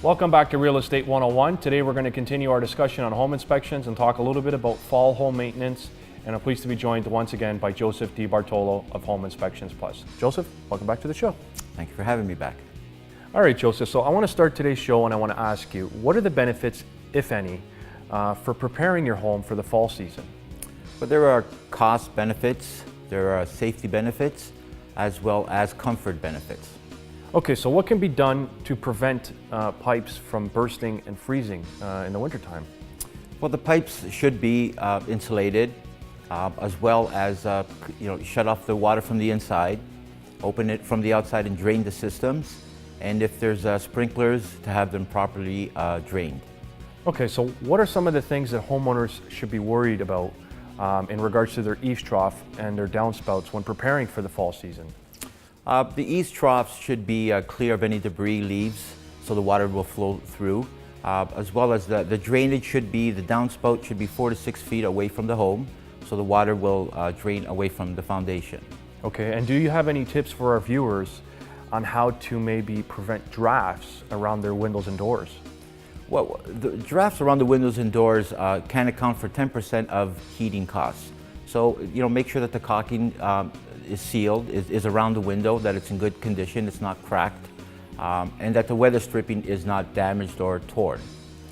Welcome back to Real Estate 101. Today we're going to continue our discussion on home inspections and talk a little bit about fall home maintenance. And I'm pleased to be joined once again by Joseph De Bartolo of Home Inspections Plus. Joseph, welcome back to the show. Thank you for having me back. All right, Joseph, so I want to start today's show and I want to ask you, what are the benefits, if any, for preparing your home for the fall season? But there are cost benefits, there are safety benefits, as well as comfort benefits. Okay, so what can be done to prevent pipes from bursting and freezing in the wintertime? Well, the pipes should be insulated, as well as shut off the water from the inside, open it from the outside and drain the systems, and if there's sprinklers, to have them properly drained. Okay, so what are some of the things that homeowners should be worried about in regards to their eaves trough and their downspouts when preparing for the fall season? The eaves troughs should be clear of any debris, leaves, so the water will flow through, as well as the drainage should be, the downspout should be 4 to 6 feet away from the home, so the water will drain away from the foundation. Okay, and do you have any tips for our viewers on how to maybe prevent drafts around their windows and doors? Well, the drafts around the windows and doors can account for 10% of heating costs. So, make sure that the caulking is sealed, is around the window, that it's in good condition, it's not cracked, and that the weather stripping is not damaged or torn.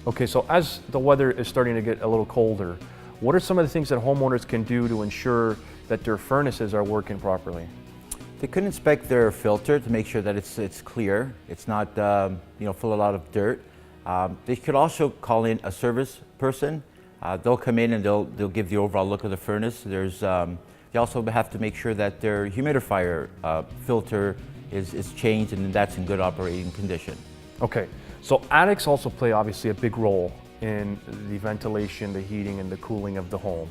Okay, so as the weather is starting to get a little colder, what are some of the things that homeowners can do to ensure that their furnaces are working properly? They could inspect their filter to make sure that it's clear, it's not full of a lot of dirt. They could also call in a service person. They'll come in and they'll give the overall look of the furnace. They also have to make sure that their humidifier filter is changed and that's in good operating condition. Okay, so attics also play obviously a big role in the ventilation, the heating, and the cooling of the home.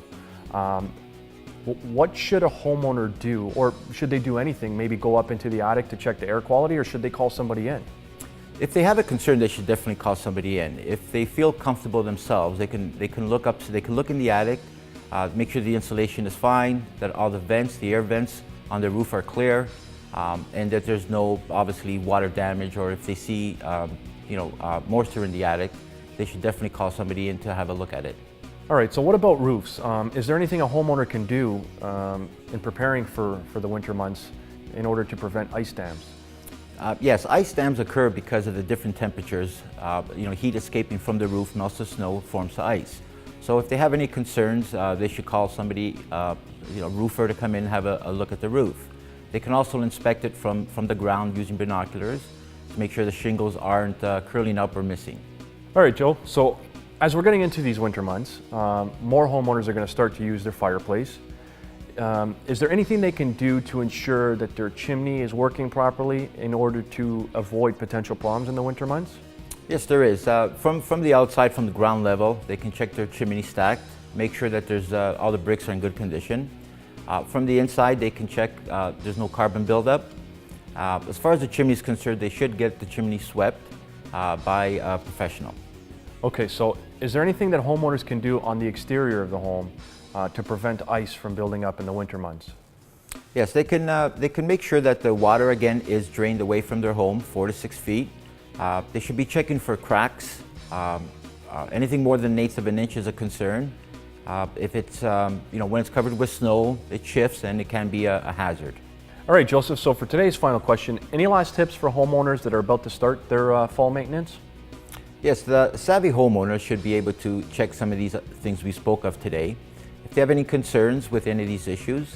What should a homeowner do, or should they do anything? Maybe go up into the attic to check the air quality, or should they call somebody in? If they have a concern, they should definitely call somebody in. If they feel comfortable themselves, they can look up, so they can look in the attic, make sure the insulation is fine, that all the vents, the air vents on the roof are clear, and that there's no, obviously, water damage, or if they see, moisture in the attic, they should definitely call somebody in to have a look at it. All right, so what about roofs? Is there anything a homeowner can do in preparing for the winter months in order to prevent ice dams? Yes, ice dams occur because of the different temperatures, heat escaping from the roof, and also snow forms the ice. So if they have any concerns, they should call somebody, roofer, to come in and have a look at the roof. They can also inspect it from the ground using binoculars to make sure the shingles aren't curling up or missing. All right, Joe, so as we're getting into these winter months, more homeowners are going to start to use their fireplace. Is there anything they can do to ensure that their chimney is working properly in order to avoid potential problems in the winter months? Yes, there is. From the outside, from the ground level, they can check their chimney stack, make sure that there's all the bricks are in good condition. From the inside, they can check there's no carbon buildup. As far as the chimney is concerned, they should get the chimney swept by a professional. Okay, so is there anything that homeowners can do on the exterior of the home to prevent ice from building up in the winter months? Yes, they can make sure that the water, again, is drained away from their home 4 to 6 feet. They should be checking for cracks. Anything more than 1/8 of an inch is a concern. If it's, when it's covered with snow, it shifts and it can be a hazard. All right, Joseph, so for today's final question, any last tips for homeowners that are about to start their fall maintenance? Yes, the savvy homeowner should be able to check some of these things we spoke of today. If they have any concerns with any of these issues,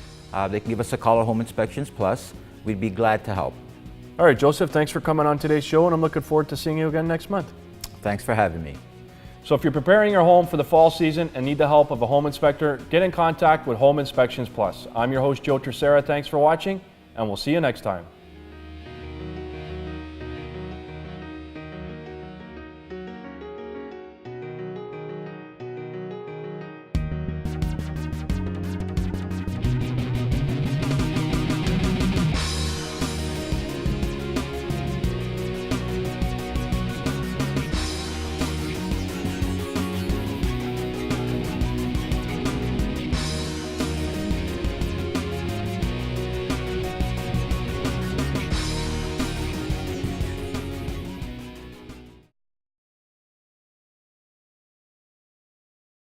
they can give us a call at Home Inspections Plus. We'd be glad to help. All right, Joseph, thanks for coming on today's show, and I'm looking forward to seeing you again next month. Thanks for having me. So if you're preparing your home for the fall season and need the help of a home inspector, get in contact with Home Inspections Plus. I'm your host, Joe Terceira. Thanks for watching, and we'll see you next time.